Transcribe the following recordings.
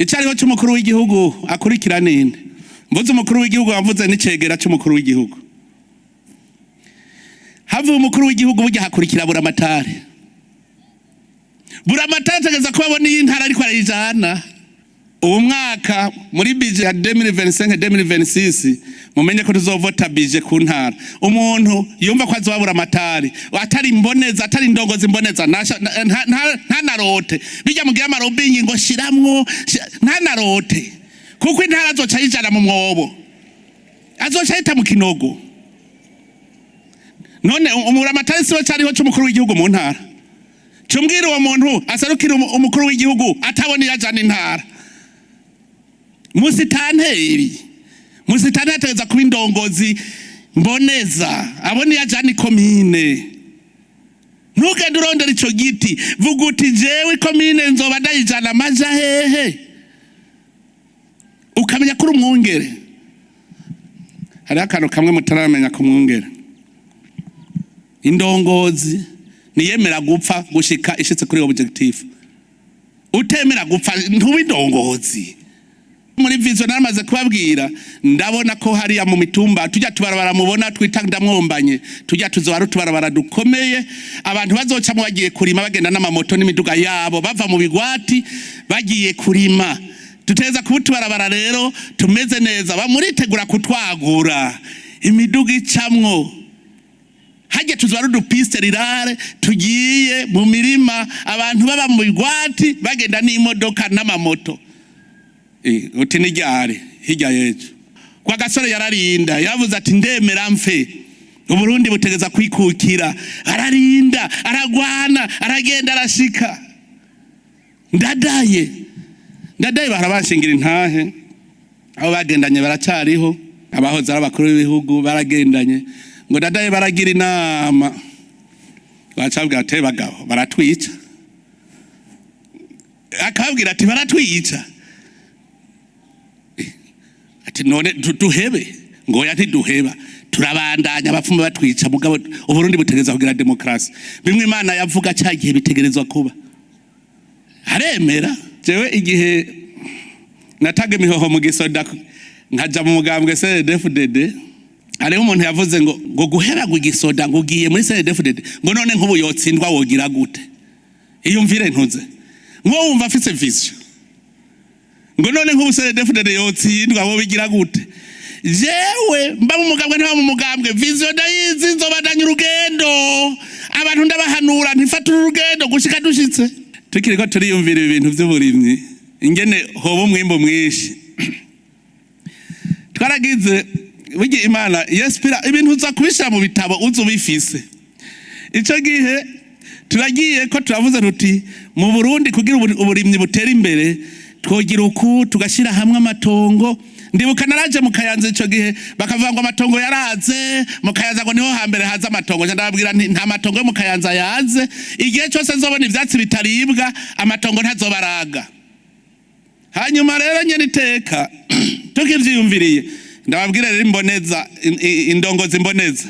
icariho cy'umukuru w'igihugu akurikira ninde? Mvuze umukuru w'igihugu wavuze n'icegera cy'umukuru w'igihugu. Havuye umukuru w'igihugu burya hakurikira Buramatari. Buramatari ategeza kuba abona intara ariko arayijana. Ubu mwaka muri bije ya 2025-2026 mumenye ko tuzovota bije ku ntara. Umuntu yumva ko azoba Buramatari atari imboneza, atari indongozi imboneza, nta narote bijya mugira robingi ngo shiramwo, nta narote kuko intara azoca yijana mu mwobo, azoca yita mu kinogo. None Buramatari siwe cariho cy'umukuru w'igihugu mu ntara. Cumbwira uwo muntu asarukira umukuru w'igihugu atabona yajana intara. Musitanteri ategeza kuba indongozi mboneza, abone yajana komine. Ntugende urondera ico giti, vuga uti jewe komine nzoba ndayijana amaja hehe. Ukamenya kuri umwungere. Hari akantu kamwe mutaramenya ku mwungere. Indongozi niyemera gupfa gushika ishitse kuri objective. Utemera gupfa ntuba indongozi. Muri vision naramaze kubabwira, ndabona ko hariya mu mitumba tujya tubarabara mubona twita ndamwombanye, tujya tuzobara tubarabara dukomeye, abantu bazoca mu bagiye kurima bagenda n'amamoto n'imiduga yabo bava mu bigwati bagiye kurima. Tuteza kubutubarabara rero tumeze neza, bamuritegura kutwagura imiduga icamwo. Hajye tuzobara udupiste rirare tugiye mu mirima, abantu baba mu bigwati bagenda n'imodoka n'amamoto. Uti nijyari hirya yejo kwa gasore yararinda yavuze ati ndemera mfe, Uburundi butegeza kwikukira. Ararinda, aragwana, aragenda, arashika. Ndadaye barabashingira intahe, abo bagendanye baracariho, abahoze ari abakuru b'ibihugu baragendanye ngo ndadaye baragira inama, bacabwira ati bagabo baratwica. Akabwira ati baratwica. Ati none duhebe, ngo yati duheba, turabandanya abapfumu batwica, mugabo Uburundi butegeza kugira demokrasi. Bimwe Imana yavuga cyagiye bitegerezwa kuba. Aremera. Jewe igihe natage mihoho mu gisoda nkaja mu mugambwe CDFDD, ariho umuntu yavuze ngo guhera gugisoda ngo ugiye muri CDFDD, ngo none nk'ubu yotsindwa wogira gute? Iyumvire ntuze ngo wumva afise vision, ngo none nk'ubu CDFDD yotsindwa wo bigira gute? Jewe mba mu mugambwe nta mu mugambwe, vision dayizi nzobandanya urugendo, abantu ndabahanura ntifata urugendo gushika dushitse. Tukiriko turiyumvira ibintu by'uburimyi ingene hobo mwimbo mwishi. Twaragize bugi Imana yespira ibintu uza kubishira mu bitabo uzubifise. Ico gihe turagiye ko turavuze ruti mu Burundi kugira uburimyi butera imbere twogira uku tugashira hamwe amatongo. Ndibuka naraje mu Kayanza ico gihe bakavuga ngo amatongo yaraze mu Kayanza, ngo niho hambere haza amatongo. Ndababwira nta matongo yo mu Kayanza yaze, igihe cyose nzobona ivyatsi bitaribwa amatongo ntazobaraga. Hanyuma rero nyene iteka tukivyiyumviriye ndababwira rero imboneza, indongozi imboneza,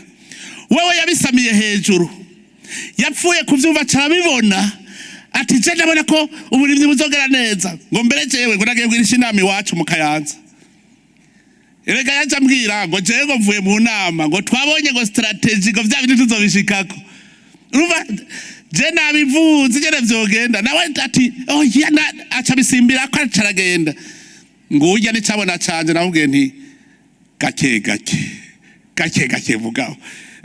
wewe yabisamiye hejuru, yapfuye kuvyumva carabibona ati je ndabona ko uburimyi buzogera neza, ngo mbere jewe ngo nagiye kwirisha inama iwacu mu Kayanza. Erega yaje ambwira ngo jewe ngo mvuye mu nama, ngo twabonye ngo strategy ngo vya bintu tuzobishikako. Urumva je nabivuze ngene vyogenda, nawe ati oh yana aca bisimbira ko acaragenda. Ngo urya nicabona canje namubwiye nti gake vugaho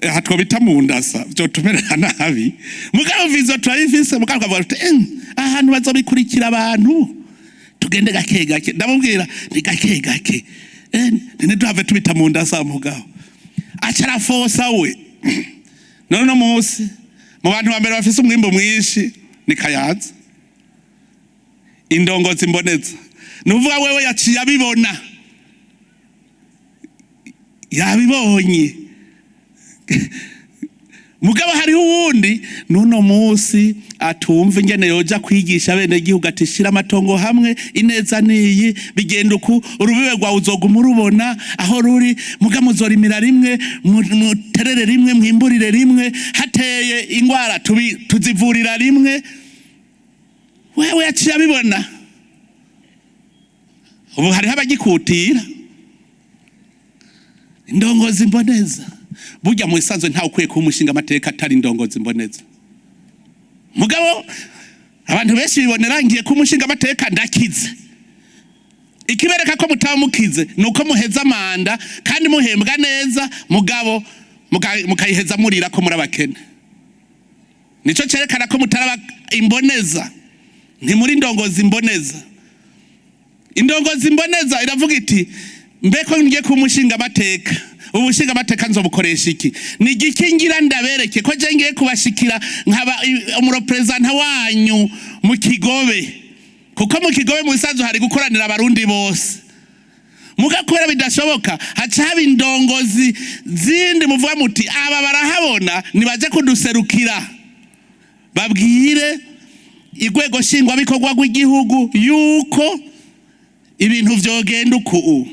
hatwo bita mu ndasa byo tumerera nabi, mugabo vizo turayifise, mugabo kavuga ati ahantu bazobikurikira abantu tugende gake. Ndamubwira ni gake nene duhave tubita mu ndasa, mugabo acara fosa we. None munsi mu bantu bambere bafise umwimbo mwishi ni Kayanza. Indongozi imboneza nuvuga wewe yaciye abibona, yabibonye. Mugabo hari uwundi nuno munsi atumva ingene yoja kwigisha bene gihugu atishira amatongo hamwe, ineza niyi bigenda uku, urubibe rwa uzoguma urubona aho ruri, muga muzorimira rimwe, muterere rimwe, mwimburire rimwe, hateye ingwara tuzivurira rimwe. Wewe yaciye abibona. ubu hariho abagikutira indongozi mboneza. Burya mu isanzwe ntawe ukwiye kuba umushinga amateka atari indongozi mboneza. Mugabo abantu benshi bibonera ngiye kuba umushinga amateka ndakize. Ikibereka ko mutaba mukize nuko muheza amanda kandi muhembwa neza, mugabo mukayiheza murira ko muri abakene. Nico cerekana ko mutaraba imboneza, nti muri indongozi mboneza. Indongozi mboneza iravuga iti mbeko ngiye kuba umushinga amateka, ubushinga amateka nzobukoresha iki? Ni gikingira ndabereke ko je ngiye kubashikira nkaba umurepresenta wanyu mu Kigobe, kuko mu Kigobe mu isanzu hari gukoranira abarundi bose. Mugakora bidashoboka haca haba indongozi zindi muvuga muti aba barahabona nibaje kuduserukira, babwire igwego shingwa bikorwa rw'igihugu yuko ibintu vyogenda uku.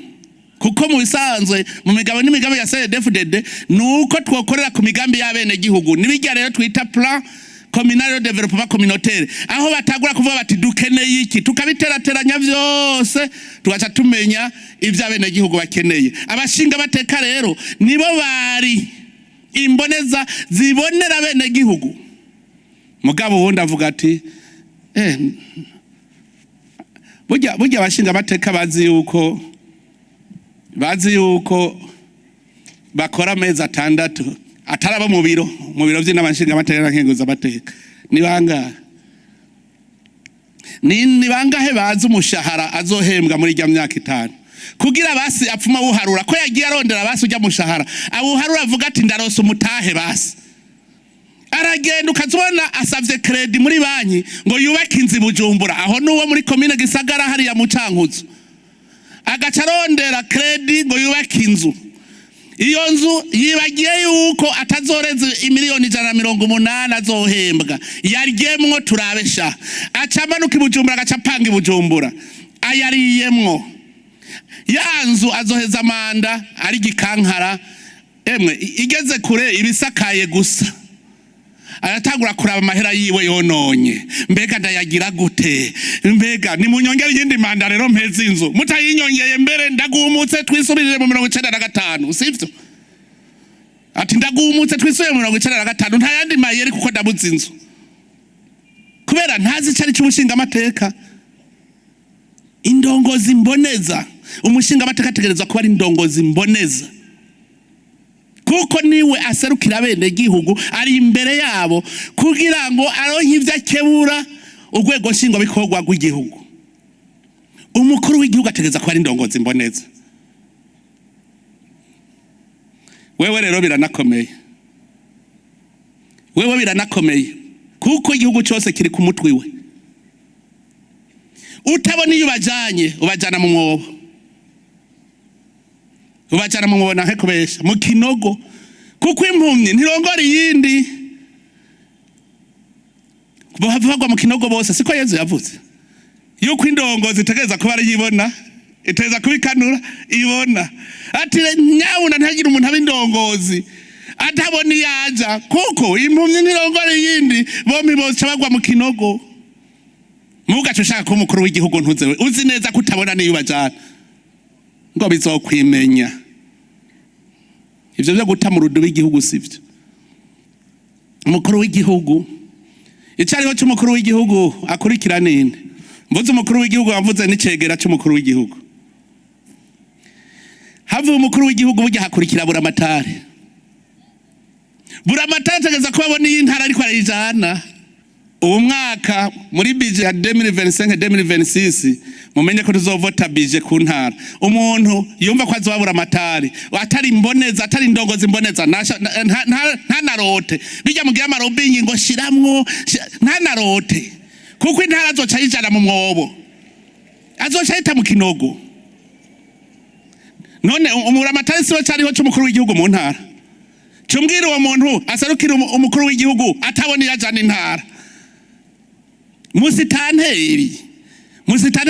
Kuko mu bisanzwe mu migabo n'imigambi ya CDFDD nuko twokorera ku migambi y'abene gihugu. Nibijya rero twita plan communal development communautaire, aho batagura kuvuga bati dukeneye iki, tukabiterateranya vyose tugaca tumenya ivyo abene gihugu bakeneye. Abashinga bateka rero nibo bari imboneza zibonera abene gihugu. Mugabo wundi avuga ati burya abashinga bateka bazi yuko bakora amezi 6 ataraba mu biro by'inabanshinga amateka nkenguza amateka. Ni bangahe bazi umushahara azohembwa muri rya myaka 5 kugira basi apfuma buharura ko yagiye arondera basi ujya mushahara abuharura avuga ati ndarose umutahe basi, aragenda ukazibona asavye credit muri banki ngo yubake inzu Bujumbura, aho nuwo muri commune Gisagara hariya mu Cankuzo, agaca arondera credit ngo yubake inzu. Iyo nzu yibagiye yuko atazoreze imiliyoni 180 azohembwa, yaryemwo turabesha, acamanuka Bujumbura agaca panga Bujumbura ayariyemwo. Ya nzu azoheza amanda ari gikankara, emwe igeze kure ibisakaye gusa, aratagura kuraba amahera yiwe yononye, mbega ndayagira gute, mbega ni munyongera yindi manda rero mpeze inzu, mutayinyongeye mbere ndagumutse twisubirire mu 1995, sivyo? Ati ndagumutse twisubirire mu 1995 nta yandi mayeri kuko ndabuze inzu, kubera ntazi cari cy'umushinga amateka. Indongozi mboneza, umushinga amateka ategerezwa kuba ari indongozi mboneza, kuko niwe aserukira bene gihugu, ari imbere yabo kugira ngo aronke ivyo akebura urwego shingwa bikorwa rw'igihugu. Umukuru w'igihugu ategereza kuba ari indongozi mboneza. Wewe rero biranakomeye kuko igihugu cyose kiri ku mutwe we. Utabona iyo ubajana mu mwobo, ubajana mu mwobo nahe kubesha mu kinogo, kuko impumyi ntirongora iyindi, bavugwa mu kinogo bose, siko Yezu yavuze yuko indongozi itegereza kuba ari yibona, iteza kubikanura ibona. Ati nyabuna ntagira umuntu abindongozi atabona yaja, kuko impumyi ntirongora iyindi, bombi bose bagwa mu kinogo. Mugacu ushaka ko umukuru w'igihugu ntuzewe uzi neza kutabona niyo ubajana ngo bizokwimenya. Ivyo byo guta mu rudu w'igihugu sivyo. Umukuru w'igihugu icariho cy'umukuru w'igihugu akurikira ninde? Mvuze umukuru w'igihugu wavuze n'icegera cy'umukuru w'igihugu. Havuye umukuru w'igihugu burya hakurikira Buramatari. Buramatari ategeza kubabona iyi ntara ariko arayijana. Ubu mwaka muri budget ya 2025-2026 mumenye ko tuzovota budget ku ntara. Umuntu yumva ko azobabura Buramatari atari mboneza, atari indongozi mboneza, nta narote bijya mugira robingi ngo shiramwo, nta narote, kuko intara azoca yijana mu mwobo, azoca yita mu kinogo. None Buramatari siwe cyariho cy'umukuru w'igihugu mu ntara. Cumbwira uwo muntu asarukira umukuru w'igihugu atabona yajana intara. Musitanteri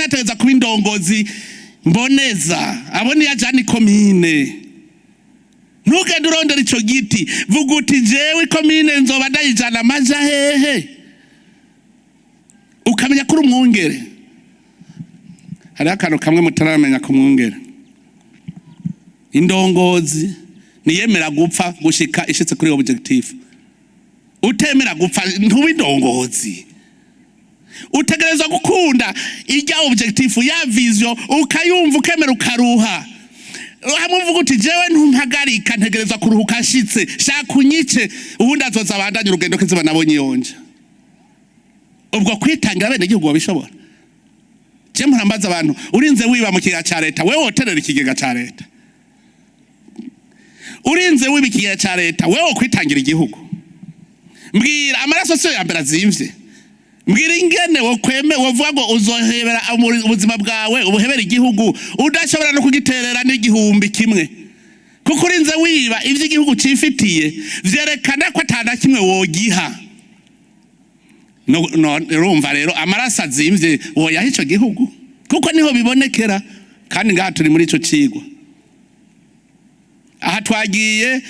ategeza kuba indongozi mboneza, abone yajana komine. Ntugende urondera ico giti, vuga uti jewe komine nzoba ndayijana maja hehe, ukamenya kuri umwungere. hari akantu kamwe mutaramenya ku mwungere. Indongozi niyemera gupfa gushika ishitse kuri objective. Utemera gupfa ntuba indongozi. Utegerezwa gukunda irya objective ya vision ukayumva ukemera ukaruha. Hamuvuga uti jewe ntumpagarika ntegerezwa kuruhuka ashitse shaka unyice ubundi azoza abandanya urugendo kiziba nabonye yonje. Ubwo kwitangira bene igihugu babishobora. Je murambaza abantu urinze wiba mu kigega ca leta wewe woterera ikigega ca leta. Urinze wiba ikigega ca leta wewe kwitangira igihugu. Mbwira amaraso so yambera zimvye. Mbwira ingene wovuga ngo uzohebera ubuzima bwawe ubuhebera igihugu udashobora no kugiterera n'igihumbi kimwe. Kuko urinze wiba ivyo igihugu cifitiye vyerekana ko atana kimwe wogiha. No rumva rero amaraso azimvye woyaha ico gihugu kuko niho bibonekera kandi ngaha turi muri ico cigwa. Aha twagiye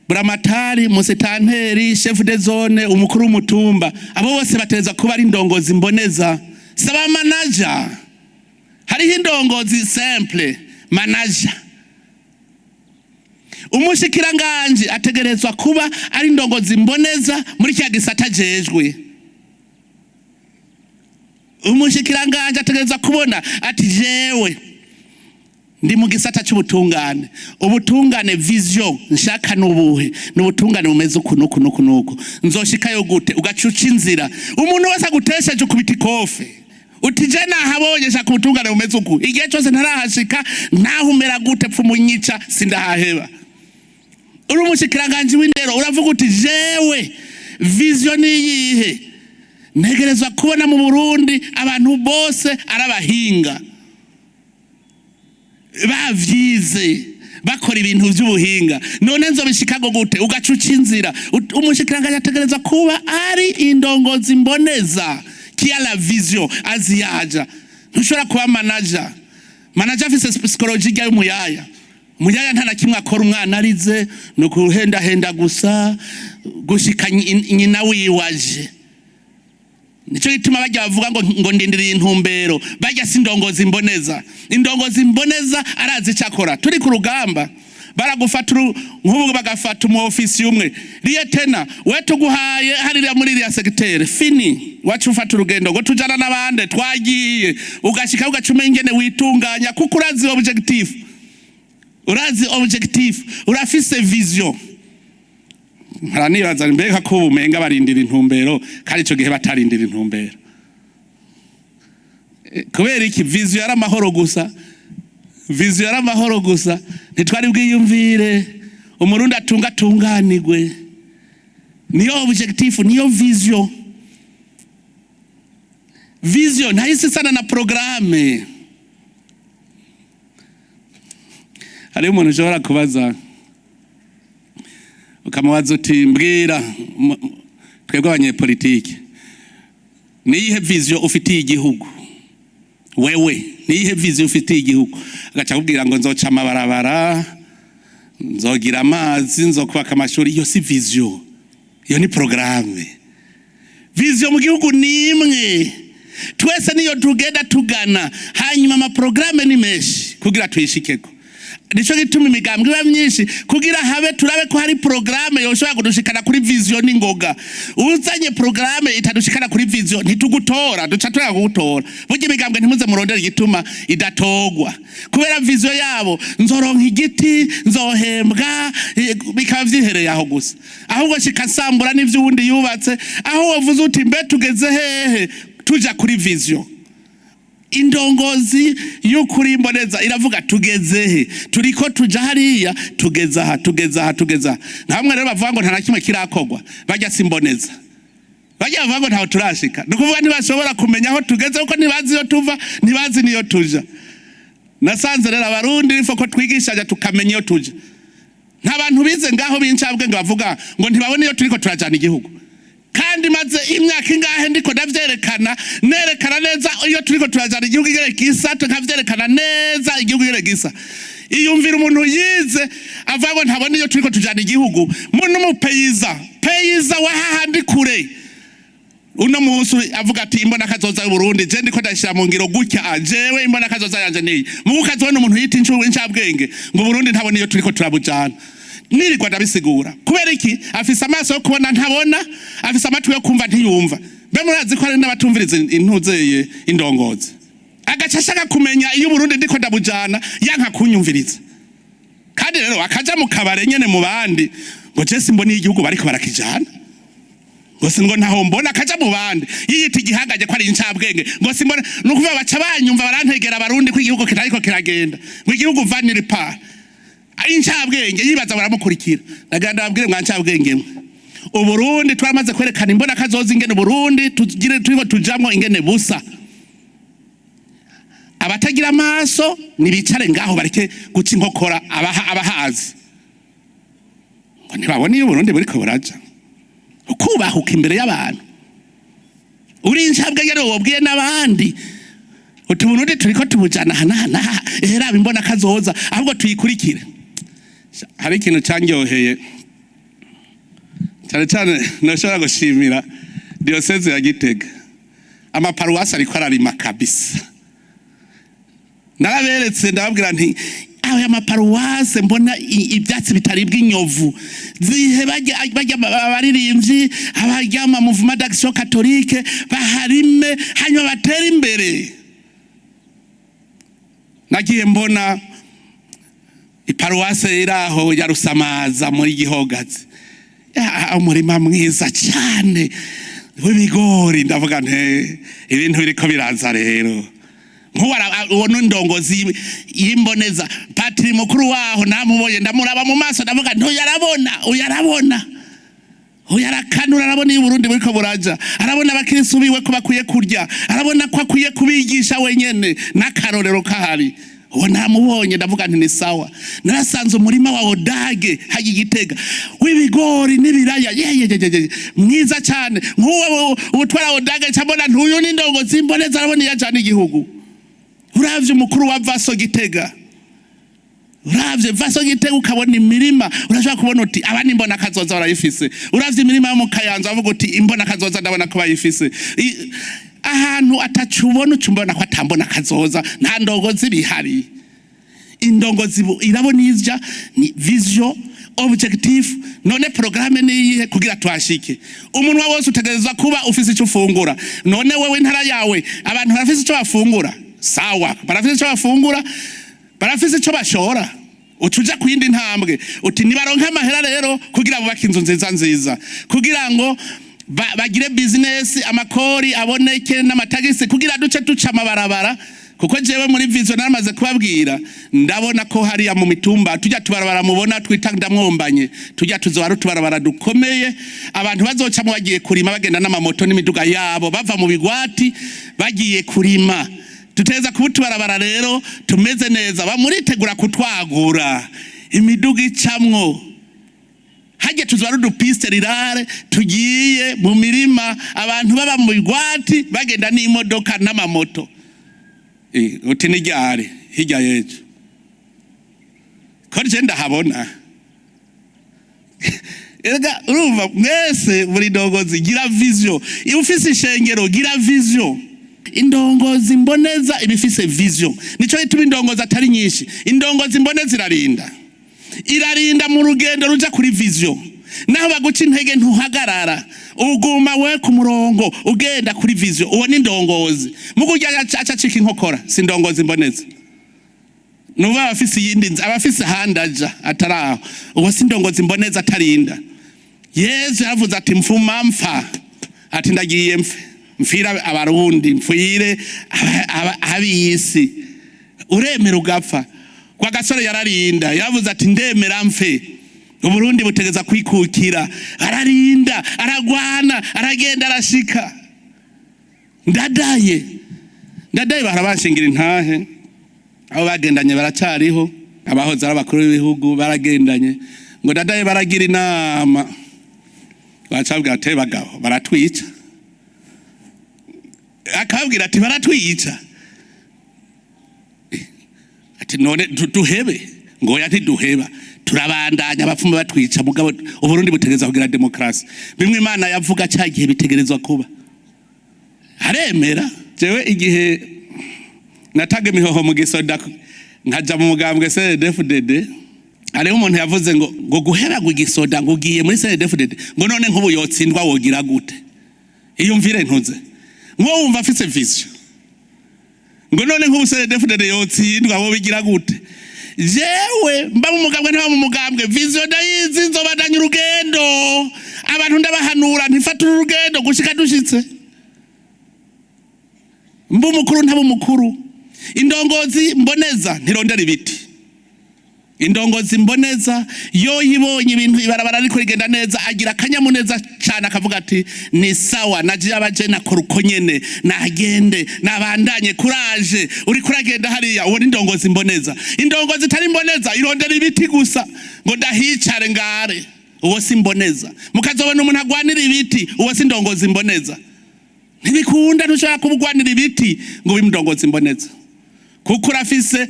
Buramatari, musitanteri, chef de zone, umukuru w'umutumba abo bose bateza kuba ari indongozi mboneza. Saba manager. Hariho indongozi simple manager. Umushikiranganje ategerezwa kuba ari indongozi mboneza muri cya gisata jejwe. Umushikiranganje ategerezwa kubona ati jewe ndi mu gisata cy'ubutungane. Ubutungane vision nshaka nubuhe n'ubutungane bumeze uku nzoshikayo gute ugacuca inzira umuntu wese agutesheje kubita ikofe uti je nahabonye shaka ubutungane bumeze uku igihe cyose ntarahashika ntahumera gute pfumunyica sindahaheba. Uri umushikiranganje w'indero uravuga uti jewe vision niyihe ntegerezwa kubona mu Burundi abantu bose arabahinga bavyize bakora ibintu by'ubuhinga none nzobishikago gute ugacuca inzira. Umushikiranganje ategereza kuba ari indongozi mboneza kia la vision aziyaja. Ntushobora kuba manager afise psychology y'umuyaya. Umuyaya ntana kimwe akora umwana arize no kuhenda gusa gushika nyina wiwaje. Nico gituma bajya bavuga ngo ndindiriye intumbero bajya sindongozi mboneza. Indongozi mboneza arazi cyakora turi ku rugamba baragufata nk'ubu bagafata mu ofisi umwe liyetena wetuguhaye harira muri iriya secteur fini wacu ufata urugendo ngo tujana nabande twagiye ugashika ugacuma ingene witunganya kuko urazi objective urafise vision. Haranibaza mbega ko ubumenga barindira intumbero kandi ico gihe batarindira intumbero. Kubera iki vision yara mahoro gusa ntitwari bwiyumvire umurundi atunganirwe. Niyo objective niyo vision ntayisi sana na programme. Hari umuntu ushobora kubaza ukamubaza uti mbwira twebwe abanyepolitike niyihe vision ufitiye igihugu wewe niyihe vision ufitiye igihugu agaca kubwira ngo nzoca amabarabara nzogira amazi nzokubaka amashuri. Iyo si vision, iyo ni programme. Vision mu gihugu ni imwe twese niyo tugenda tugana hanyuma ama programme ni menshi kugira tuyishikeko. Nico gituma imigambwe iba myinshi kugira habe turabe ko hari programme yoshobora kudushikana kuri vision n'ingoga. Uzanye programme itadushikana kuri vision ntitugutora duca turanga kugutora. Burya imigambwe ntimuze murondera igituma idatogwa kubera vision yabo nzoronka igiti nzohembwa bikaba vyihereye aho gusa. Ahubwo shikasambura n'ivyo wundi yubatse aho wavuze uti mbe tugeze hehe tuja kuri vision. Indongozi y'ukuri mboneza iravuga tugezehe turiko tuja hariya tugeza. Ntamwe rero bavuga ngo nta kimwe kirakogwa bajya simboneza. Bajya bavuga ngo ntaho turashika. Nukuvuga ntibashobora kumenya aho tugeze kuko ntibazi iyo tuva ntibazi niyo tuja. Nasanze rero abarundi rifo ko twigishaje tukamenya iyo tuja. Nta bantu bize ngaho bincabwe ngo bavuga ngo ntibabone iyo turiko turajana igihugu. Kandi maze imyaka ingahe ndiko ndavyerekana nerekana neza iyo turiko turajana igihugu igere gisa tukavyerekana neza igihugu igere gisa. Iyumvira umuntu yize avuga ngo ntabone iyo turiko tujana igihugu muntu mu peyiza wa hahandi kure uno munsi avuga ati imbona kazoza y'Uburundi je ndiko ndashira mu ngiro gutya jewe imbona kazoza yanje niyi mukazibona umuntu yita incabwenge ngo Burundi ntabona iyo turiko turabujana nirirwa ndabisigura kubera iki afise amaso yo kubona ntabona afise amatwi yo kumva ntiyumva mbe murazi ko ari n'abatumviriza intuzeye indongozi agacashaka kumenya iyo Burundi ndiko ndabujana yanka kunyumviriza kandi rero akaja mu kabare nyene mu bandi ngo je simbona igihugu bariko barakijana ngo singo ntaho mbona akaja mu bandi yiyita igihagaje ko ari incabwenge ngo simbona nukuva baca banyumva barantegera abarundi ko igihugu kitariko kiragenda ngo igihugu vanire pa incabwenge yibaza baramukurikira ndaganda babwire mwa ncabwenge mwe Uburundi twamaze kwerekana imbona kazoza ingene Burundi tugire turiko tujamwo ingene busa abatagira amaso nibicare ngaho bareke guca inkokora abahazi ngo ntibabone iyo Burundi buriko buraja ukubahuka imbere y'abantu uri incabwenge rero wobwiye n'abandi uti Burundi turiko tubujana hana raba imbona kazoza ahubwo tuyikurikire. Hari ikintu cyanyoheye cyane nashobora gushimira diocese ya Gitega amaparuwasi ariko ararima kabisa naraberetse ndababwira nti aho amaparuwasi mbona ibyatsi bitaribwa inyovu zihe bajya baririmbyi abajyama mouvement d'action catholique baharime hanyuma batera imbere. Nagiye mbona iparuwase iraho ya Rusamaza muri Gihogazi umurima mwiza cyane w'ibigori ndavuga nte ibintu biriko biraza rero ubona indongozi yimboneza patiri mukuru waho namubonye ndamuraba mu maso ndavuga nto uyarabona uyarakanura arabona iyo Burundi buriko buraja arabona abakristo biwe ko bakwiye kurya arabona ko akwiye kubigisha wenyene n'akarorero kahari uwo namubonye ndavuga nti ni sawa. Narasanze umurima wa Odage hayi Gitega w'ibigori n'ibiraya mwiza cyane nk'uwo Uwutari Odage cyabona ntuyo n'indongozi imboneza arabona yajana igihugu. Uravye umukuru wa Vaso Gitega uravye Vaso Gitega ukabona imirima urashaka kubona uti abandi imbona kazoza barayifise. Uravye imirima yo mu Kayanza avuga uti imbona kazoza ndabona ko bayifise. Ahantu atacubona ucumbona ko atambona kazoza nta ndongozi bihari. Indongozi irabona izja ni vision objective none programme niyihe kugira twashike. Umuntu wose utegerezwa kuba ufise icyo ufungura. None wewe intara yawe abantu barafise icyo bafungura sawa barafise icyo bafungura barafise icyo bashora ucuja kuyindi ntambwe uti nibaronka amahera rero kugira bubaka inzu nziza kugira ngo bagire business amakori aboneke n'amatagisi kugira duce tuca amabarabara kuko jewe muri vision naramaze kubabwira ndabona ko hariya mu mitumba tujya tubarabara mubona twita ndamwombanye tujya tuzobara tubarabara dukomeye abantu bazoca mu bagiye kurima bagenda n'amamoto n'imiduga yabo bava mu bigwati bagiye kurima. Tuteza kubutubarabara rero tumeze neza bamuritegura kutwagura imiduga icamwo hajye tuzwara udupiste rirare tugiye mu mirima abantu baba mu bigwati bagenda n'imodoka n'amamoto uti n'iryari hirya yejo ko je ndahabona erega urumva mwese muri ndongozi gira vision ufise ishengero gira vision. Indongozi mboneza ibifise vision nico ituma indongozi atari nyinshi. Indongozi mboneza irarinda mu rugendo ruja kuri vision naho baguca intege ntuhagarara uguma we ku murongo ugenda kuri vision uwo ni ndongozi mugujya acacika inkokora si ndongozi mboneza nuba abafise yindi abafise handaja ataraho uwo si ndongozi mboneza atarinda. Yesu yavuze ati mfuma mfa ati ndagiye mfira abarundi mfire abisi uremera ugapfa kwa gasore yararinda yavuze ati ndemera mfe Uburundi butegeza kwikukira ararinda aragwana aragenda arashika. Ndadaye barabashingira intahe abo bagendanye baracariho abahoze ari abakuru b'ibihugu baragendanye ngo ndadaye baragira inama bacabwira ati bagabo baratwica akabwira ati baratwica ati none duhebe ngo yati duheba turabandanya abapfumu batwica mugabo Uburundi butegeza kugira demokrasi bimwe Imana yavuga cyagiye bitegerezwa kuba aremera. Jewe igihe nataga imihoho mu gisoda nkaja mu mugambwe CNDD-FDD, ariho umuntu yavuze ngo guheragwa igisoda ngo ugiye muri CNDD-FDD ngo none nk'ubu yotsindwa wogira gute? Iyumvire ntuze ngo wumva afise vision ngo none nk'ubu CNDD-FDD yotsindwa wo bigira gute? Jewe mba mu mugambwe nta mu mugambwe vision dayizi nzobadanya urugendo, abantu ndabahanura ntifata urugendo gushika dushitse. Mba umukuru ntaba umukuru, indongozi mboneza ntirondera ibiti. Indongozi mboneza yo yibonye ibintu ibarabara ariko rigenda neza agira akanyamuneza cyane akavuga ati ni sawa naje abaje nakora uko nyene nagende nabandanye kuraje uri kuragenda hariya. Uwo indongozi mboneza. Indongozi itari mboneza irondera ibiti gusa ngo ndahicare ngare, uwo si mboneza. Mukazobona umuntu agwanira ibiti, uwo si indongozi mboneza. Ntibikunda ntushaka kubugwanira ibiti ngo bimndongozi mboneza, kuko urafise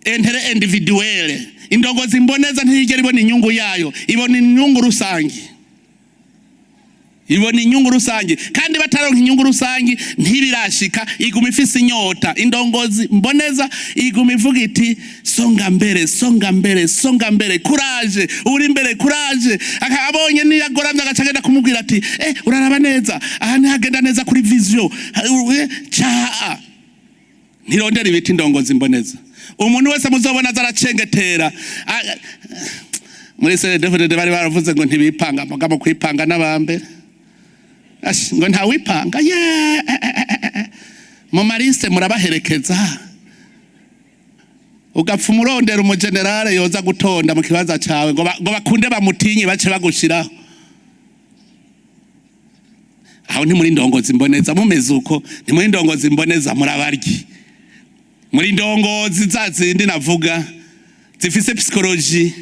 entere individuelle. Indongozi mboneza ntiyigera ibona inyungu yayo, ibona inyungu rusangi. Ibona inyungu rusangi, kandi bataronka inyungu rusangi ntibirashika, iguma ifise inyota. Indongozi mboneza iguma ivuga iti songa mbere, songa mbere, songa mbere, courage, uri mbere, courage. Akabonye niyagoramye agacagenda kumubwira ati uraraba neza, aha ntihagenda neza kuri vision cha. Ntirondera ibiti indongozi mboneza. Umuntu wese muzobona zaracengetera muri CNDD-FDD bari baravuze ngo ntibipanga, mugabo kwipanga n'abambere ngo nta wipanga mu mariste murabaherekeza, ugapfa umurondera umugenerale yoza gutonda mu kibaza cawe ngo bakunde bamutinye bace bagushiraho. Aho nti muri indongozi mboneza mumeze uko, ni muri indongozi mboneza murabaryi. Muri indongozi zazindi navuga zifise psychology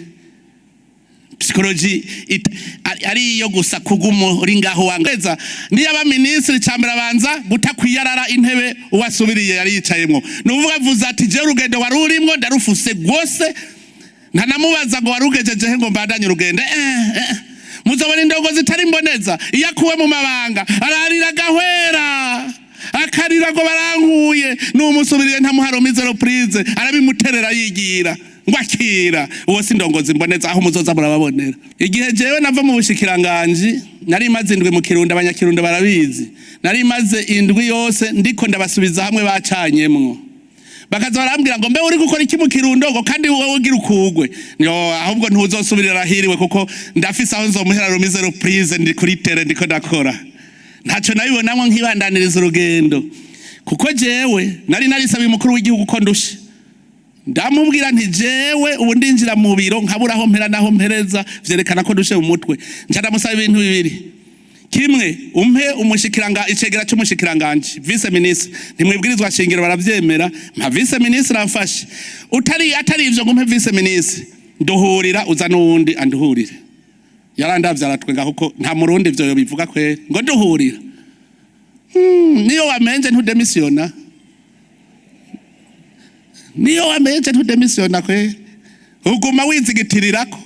ari iyo gusa kugumo uri ngaho wangeza. Niyo aba ministre cyambere abanza gutakwiyarara intebe uwasubiriye yari yicayemwo, nuvuga vuza ati je urugendo warurimwo ndarufuse gose, ntanamubaza ngo warugejeje ngo mbandanye urugendo. Muzobona indongozi itari mboneza iyakuwe mu mabanga ararira gahwera akarira ngo barankuye, n'umusubiriye ntamuharo zero prise arabimuterera yigira ngo akira. Uwo si indongozi mboneza, aho muzoza murababonera. Igihe jewe nava mu bushikiranganje nari maze indwi mu Kirundo, abanyakirundo barabizi, nari maze indwi yose ndiko ndabasubiza hamwe bacanyemwo. Bakaza barambwira ngo mbe uri gukora iki mu Kirundo ngo kandi wowe ugira ukugwe, ahubwo ntuzosubirira rahiriwe kuko ndafise aho nzomuhera zero prise ndi kuri tere ndiko ndakora. Ntacyo nabibonamwo nkibandaniriza urugendo, kuko jewe nari sabi umukuru w'igihugu ko ndushe. Ndamubwira nti jewe ubu ndinjira mu biro nkabura aho mpera naho mpereza, vyerekana ko ndushe mu mutwe. Nca ndamusaba ibintu bibiri. Kimwe, umpe icegera cy'umushikiranganje vice ministre, ntimwibwirizwa shingiro baravyemera, mpa vice ministre amfashe. Atari ivyo ngo mpe vice ministre, nduhurira uza n'uwundi anduhurire. Yarandavye aratwenga kuko nta murundi ivyo yobivuga kweri ngo duhurira. Niyo wamenje ntudemisiona, niyo wamenje ntudemisiona kweri, uguma wizigitirirako,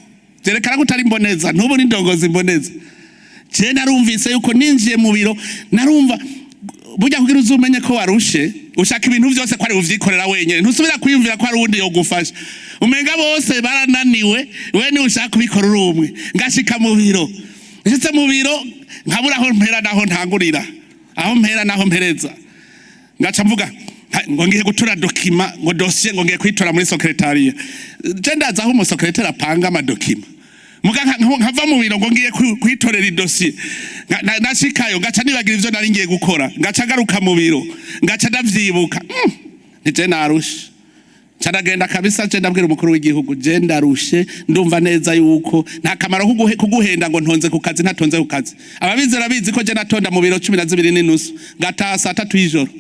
vyerekana ko utari mboneza, ntubu n'indongozi mboneza. Je narumvise yuko ninjiye mu biro narumva burya kugira uzumenye ko warushe ushaka ibintu byose ko ari uvyikorera wenyene, ntusubira kwiyumvira ko ari undi yo gufasha. Umenga bose barananiwe, we ni ushaka kubikora urumwe. Ngashika mu biro, nshitse mu biro nkabura aho mpera naho ntangurira, aho mpera naho mpereza. Ngaca mvuga ngo ngiye gutura document ngo dossier ngo ngiye kwitora muri secretariat. Je ndaza aho mu secretariat apanga ama document, muga nkava mu biro ngo ngiye kwitorera dossier. Nashikayo ngaca nibagira ivyo nari ngiye gukora, ngaca garuka mu biro ngaca ndavyibuka. Nije narushe, caragenda kabisa. Je ndabwira umukuru w'igihugu je ndarushe, ndumva neza yuko nta kamaro kuguhenda ngo ntonze ku kazi ntatonze ku kazi. Ababizera bizi ko je natonda mu biro 12:30 ngataha saa 3 y'ijoro.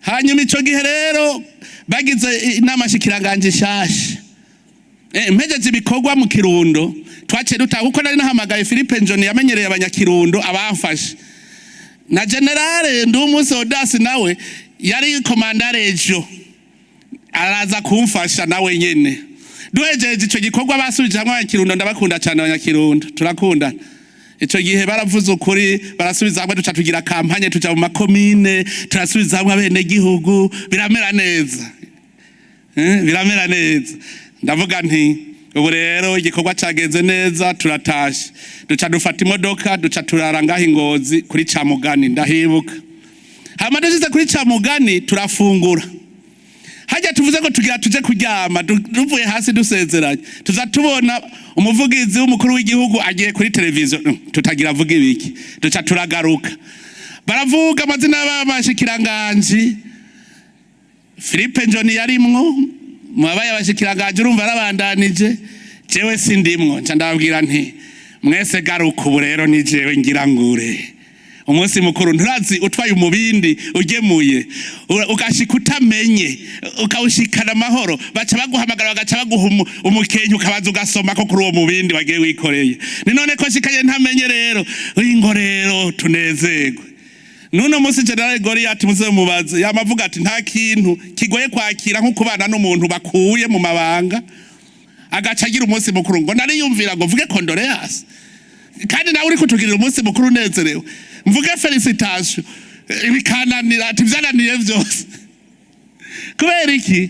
Hanyuma ico gihe rero bagize inama shikiranganje shasha, mpejeje ibikorwa mu Kirundo twaciye dutaha kuko nari nahamagaye Philippe Njoni yamenyereye abanyakirundo abamfashe na generale Ndumuso Odasi nawe yari komandare ejo araza kumfasha nawe nyene. Duhejeje ico gikorwa basubije hamwe abanyakirundo, ndabakunda cyane abanyakirundo, turakunda. ico gihe baravuze ukuri barasubiza hamwe duca tugira kampanye tuja mu makomine turasubiza hamwe abene gihugu biramera neza biramera neza ndavuga nti ubu rero igikorwa cageze neza turatashe duca dufata imodoka duca turarangaho ingozi kuri Camugani ndahibuka hama dushitse kuri Camugani turafungura hajya tuvuze ko tugira tuje kuryama duvuye hasi dusezeranye tuza tubona umuvugizi w'umukuru w'igihugu agiye kuri televiziyo tutagira avuga ibiki duca turagaruka baravuga amazina y'abashikiranganje Philippe Njoni yarimwo mwabaye abashikiranganje urumva arabandanije jewe sindimwo nca ndababwira nti mwese garuka ubu rero ni jewe ngira ngure umunsi mukuru nturazi utwaye umubindi ugemuye ugashika utamenye ukawushikana amahoro baca baguhamagara bagaca baguha umukenke ukabaza ugasoma ko kuri uwo mubindi wagiye wikoreye ni none ko shikaye ntamenye rero ingo rero tunezerwe nuno munsi General Goliath muze mubaze yamavuga ati nta kintu kigoye kwakira nko kubana n'umuntu bakuye mu mabanga agaca agira umunsi mukuru ngo nariyumvira ngo vuge condoleance kandi nawe uri kutugirira umunsi mukuru unezerewe mvuge felicitation ibikananira ati byananiye byose kubera iki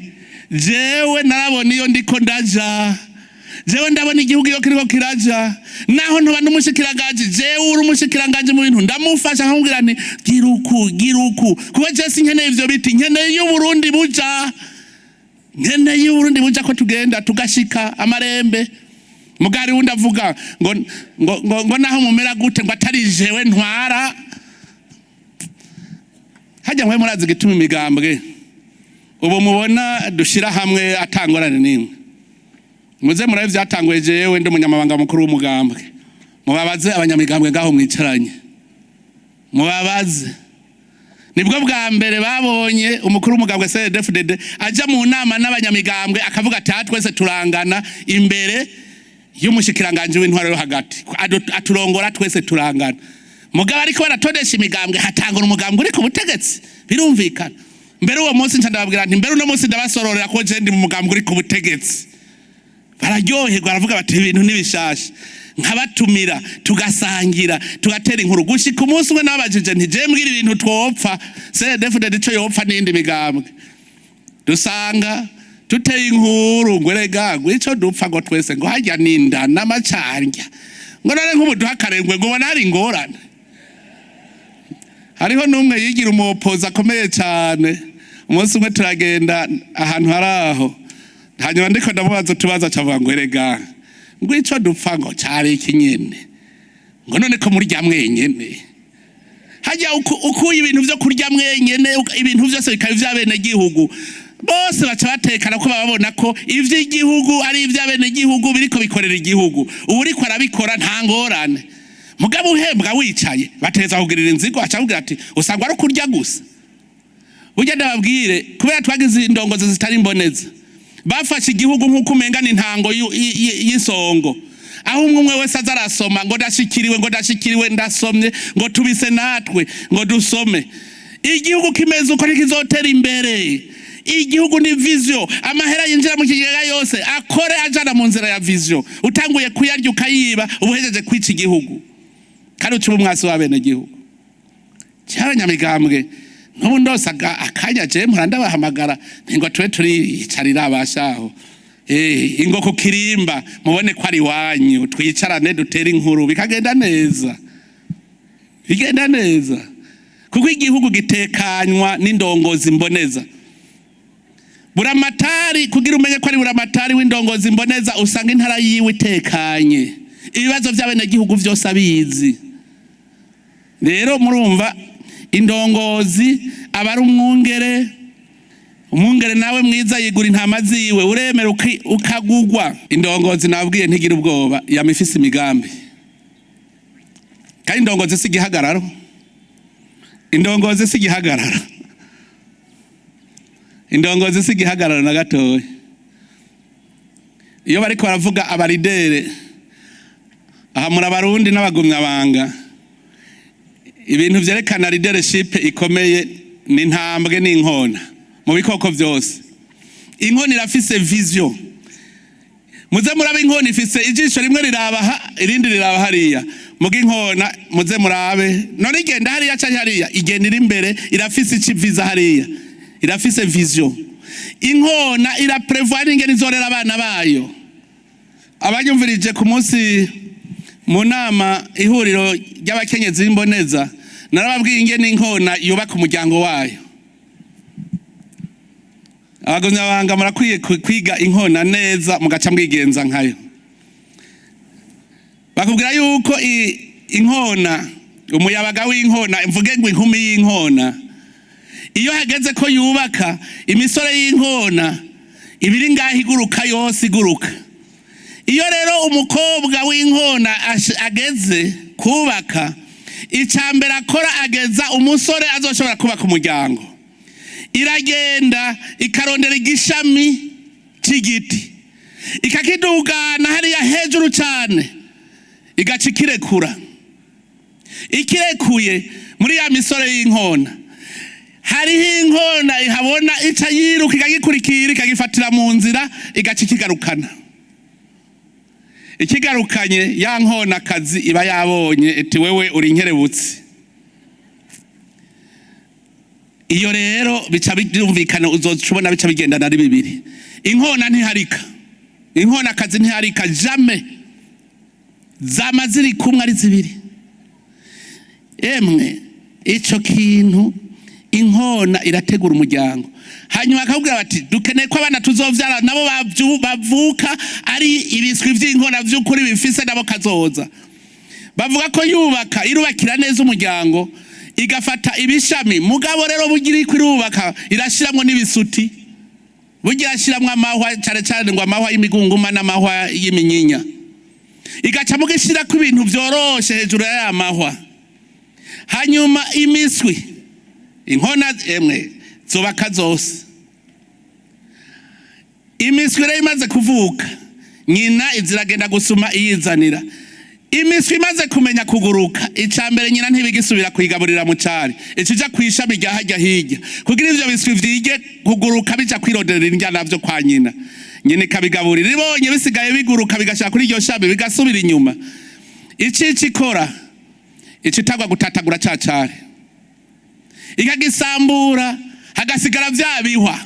jewe narabona iyo ndiko ndaja jewe ndabona igihugu iyo kiriko kiraja naho ntuba n'umushikiranganje jewe uri umushikiranganje mu bintu ndamufasha nkamubwira nti giruku kuba je sinkeneye ivyo biti nkeneye y'Uburundi buja nkeneye y'Uburundi buja ko tugenda tugashika amarembe mugari wundi avuga ngo naho mumera gute ngo atari jewe ntwara hajya mwe murazi gituma imigambwe ubu mubona dushira hamwe atangorane nimwe muze murabe vyatanguye jewe ndi umunyamabanga mukuru w'umugambwe mubabaze abanyamigambwe ngaho mwicaranye mubabaze nibwo bwa mbere babonye umukuru w'umugambwe CDFDD aja mu nama n'abanyamigambwe akavuga ati twese turangana imbere y'umushikiranganje w'intwaro yo hagati aturongora twese turangana mugabo ariko baratodesha imigambwe hatangura umugambwe uri ku butegetsi birumvikana mbere uwo munsi ncandababwira nti mbere uno munsi ndabasororera ko je ndi mu mugambwe uri ku butegetsi bararyoherwa baravuga bati ibintu nibishasha nkabatumira tugasangira tugatera inkuru gushika umunsi umwe nabajije nti je mbwira ibintu twopfa CDFDD ico yopfa n'indi migambwe dusanga tuteye inkuru ngo rega ico dupfa ngo twese ngo hajya ninda n'amacarya ngo nare nk'umuduha karengwe ngo bona ari ingorane hariho n'umwe yigira umupoza akomeye cyane umunsi umwe turagenda ahantu haraho hanyuma ndiko ndamubaza tubaza cavuga ngo rega ngo ico dupfa ngo cari ikinyene ngo none ko muri rya mwenyene hajya ukuye ibintu vyo kurya mwenyene ibintu vyose bikaba vyabene gihugu bose baca batekana ko babona ko ivy'igihugu ari ivy'abene gihugu biriko bikorera igihugu uriko arabikora nta ngorane mugabo uhembwa wicaye bateza kugirira inzigo acabwira ati usangwa ari kurya gusa ujya ndababwire kubera twagize indongozi zitari imboneza bafashe igihugu nk'uko umenga n'intango y'isongo aho umwe wese azarasoma ngo ndashikiriwe ndasomye ngo tubise natwe ngo dusome igihugu kimeze uko kizotera imbere igihugu ni vision amahera yinjira mu kigega yose akore ajana mu nzira ya vision utanguye kuyarya ukayiba ubuhejeje kwica igihugu kandi ucuba umwasi w'abene gihugu cy'abanyamigambwe n'ubu ndose akanya je murandabahamagara ngo tube turiyicarira abashaho ingo ku kirimba mubone ko ari wanyu twicarane dutera inkuru bikagenda neza kuko igihugu gitekanywa n'indongozi mboneza Buramatari kugira umenye ko ari Buramatari w'indongozi mboneza usanga intara yiwe itekanye ibibazo by'abene gihugu byose abizi rero murumva indongozi abari umwungere nawe mwiza yigura intama ziwe uremera ukagugwa indongozi nabwiye ntigira ubwoba yamifise imigambi kandi indongozi si igihagararo na gatoya iyo bariko baravuga abaridere aha muri abarundi n'abagumyabanga ibintu vyerekana leadership ikomeye ni ntambwe n'inkona mu bikoko byose inkona irafise vision muze murabe inkona ifise ijisho rimwe riraba irindi riraba hariya muga inkona muze murabe none igenda hariya cyangwa hariya igenda iri imbere irafise iciviza hariya irafise vision inkona iraprevoir ingene izorera abana bayo abanyumvirije ku munsi mu nama ihuriro ry'abakenyezi b'imboneza narababwiye ingene inkona yubaka umuryango wayo abagonyabanga murakwiye kwiga inkona neza mugaca mwigenza nkayo bakubwira yuko inkona umuyabaga w'inkona mvuge ngo inkumi y'inkona iyo hageze ko yubaka imisore y'inkona ibiri ngaho iguruka yose iguruka iyo rero umukobwa w'inkona ageze kubaka icambere akora ageza umusore azoshobora kubaka umuryango iragenda ikarondera igishami c'igiti ikakidugana hariya hejuru cyane igaca ikirekura ikirekuye muri ya misore y'inkona hariho inkona ihabona ica yiruka ikagikurikira ikagifatira mu nzira igaca ikigarukana ikigarukanye ya nkona kazi iba yabonye eti wewe uri inkerebutsi iyo rero bica byumvikana uzocubona bica bigendana ari bibiri inkona ntiharika inkona kazi ntiharika jamais zama ziri kumwe ari zibiri emwe ico kintu inkona irategura umuryango hanyuma akabwira bati dukeneye ko abana tuzovyara nabo bavuka ari ibiswi vy'inkona vy'ukuri bifise nabo kazoza bavuga ko yubaka irubakira neza umuryango igafata ibishami mugabo rero bugira ko irubaka irashiramwo n'ibisuti bugira ashiramwo amahwa cyane cyane ngo amahwa y'imigunguma n'amahwa y'iminyinya igaca mugishira ko ibintu vyoroshe hejuru ya mahwa hanyuma imiswi inkona emwe zubaka zose imiswi rero imaze kuvuka nyina iziragenda gusuma iyizanira imiswi imaze kumenya kuguruka icambere nyina ntibigisubira kuyigaburira mu cari ikija kwishami rya hajya hirya kugira ivyo biswi vyige kuguruka bija kwiroderera indya navyo kwa nyina nyine kabigaburira ibonye bisigaye biguruka bigashaka kuri iryo shami bigasubira inyuma ici ikora icitagwa gutatagura cacare ikagisambura hagasigara vyabihwa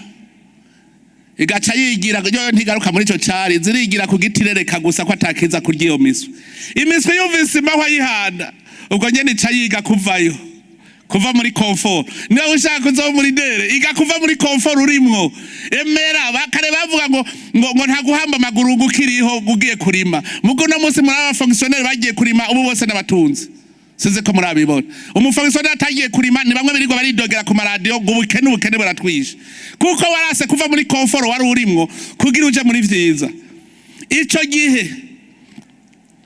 igaca yigira yo ntigaruka muri ico cari zirigira ku gitirereka gusa ko atakiza kurya iyo miswi imiswi yumvise imahwa yihanda ubwo nyene ica yiga kuvayo kuva muri comfort niba ushaka kuza muri dere igakuva muri comfort urimwo emera bakare bavuga ngo nta guhamba amaguru gukiriho gugiye kurima mugo no munsi muri aba fonctionnaire bagiye kurima ubu bose n'abatunzi size ko murabibona umufonctionnaire atagiye kurima ni bamwe birirwa baridogera ku maradio ngo ubukene baratwisha kuko warase kuva muri comfort wari urimwo kugira uje muri vyiza ico gihe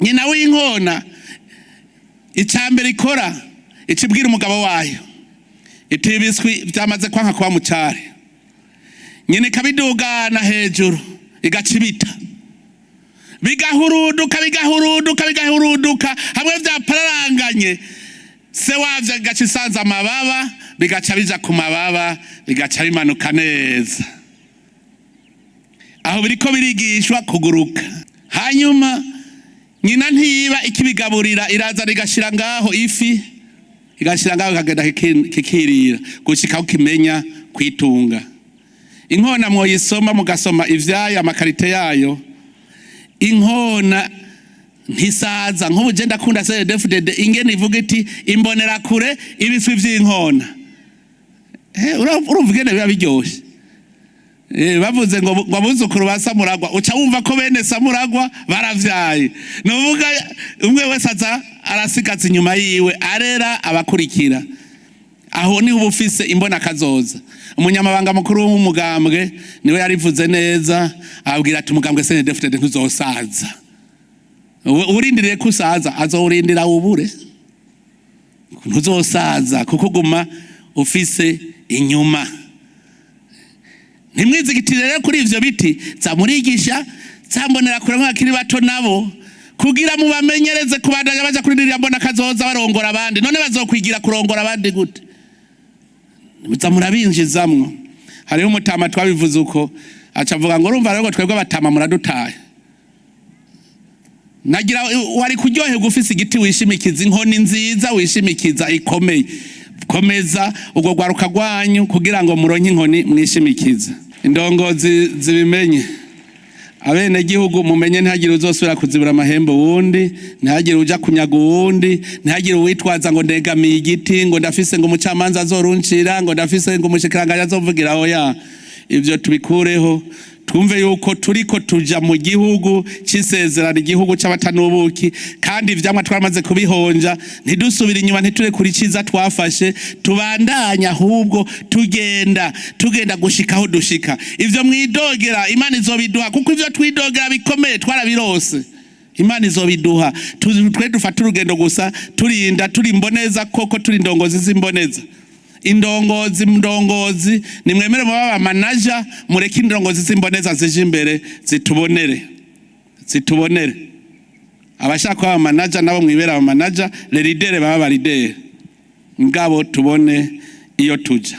nyina w'inkona icambere ikora icibwira umugabo wayo iti ibiswi vyamaze kwanka kuba mu cari nyine kabidugana hejuru igacibita bigahuruduka hamwe vyapararanganye se wavyo gaca isanza amababa bigaca bija ku mababa bigaca bimanuka neza aho biriko birigishwa kuguruka hanyuma nyina ntiyiba ikibigaburira iraza rigashira ngaho ifi igashira ngaho kagenda kikirira gushika ukimenya kwitunga inkona mwoyisoma mugasoma ivyaya amakarite yayo inkona ntisaza nk'ubu je ndakunda CDFDD ingene ivuga iti imbonera kure ibiswi vy'inkona urumva ingene biba biryoshe bavuze ngo abuzukuru ba Samuragwa uca wumva ko bene Samuragwa baravyaye nuvuga umwe wese aza arasigaza inyuma yiwe arera abakurikira aho ni ubufise imbona kazoza umunyamabanga mukuru w'umugambwe niwe yarivuze neza abwira ati umugambwe CNDD-FDD ntuzosaza urindiriye kusaza azorindira ubure ntuzosaza kuko guma ufise inyuma ntimwizigitire rero kuri ivyo biti zamurigisha zambonera kure mwakiri bato nabo kugira mubamenyereze kubandanya baja kurindirira mbona kazoza barongora abandi none bazokwigira kurongora abandi gute murabinjizamwo hariho umutama twabivuze uko acavuga ngo urumva rero twebwe abatama muradutaye nagira wari kuryoherwa ufise igiti wishimikiza inkoni nziza wishimikiza ikomeye komeza ubwo gwaruka rwanyu kugira ngo muronke inkoni mwishimikiza. Indongozi zibimenye, abene gihugu mumenye ntihagire uzosubira kuzibura amahembe wundi, ntihagire uja kunyaga wundi, ntihagire uwitwaza ngo ndegamiye igiti, ngo ndafise ngo umucamanza azoruncira, ngo ndafise ngo umushikiranganje azovugira oya. Ivyo tubikureho, twumve yuko turiko tuja mu gihugu c'isezerano, igihugu c'abatanubuki, kandi ivyamwa twamaze kubihonja, ntidusubira inyuma, ntiture kuri ciza twafashe, tubandanya ahubwo tugenda gushikaho dushika. Ivyo mwidogera Imana izobiduha, kuko ivyo twidogera bikomeye twarabirose. Imana izobiduha, twe dufata urugendo gusa turinda, turi imboneza koko, turi indongozi z'imboneza. Indongozi nimwemere mu baba manager, mureke indongozi z'imboneza zije imbere zitubonere. Abashaka kuba manager nabo mwibera aba manager, le leader baba leader, ngabo tubone iyo tuja.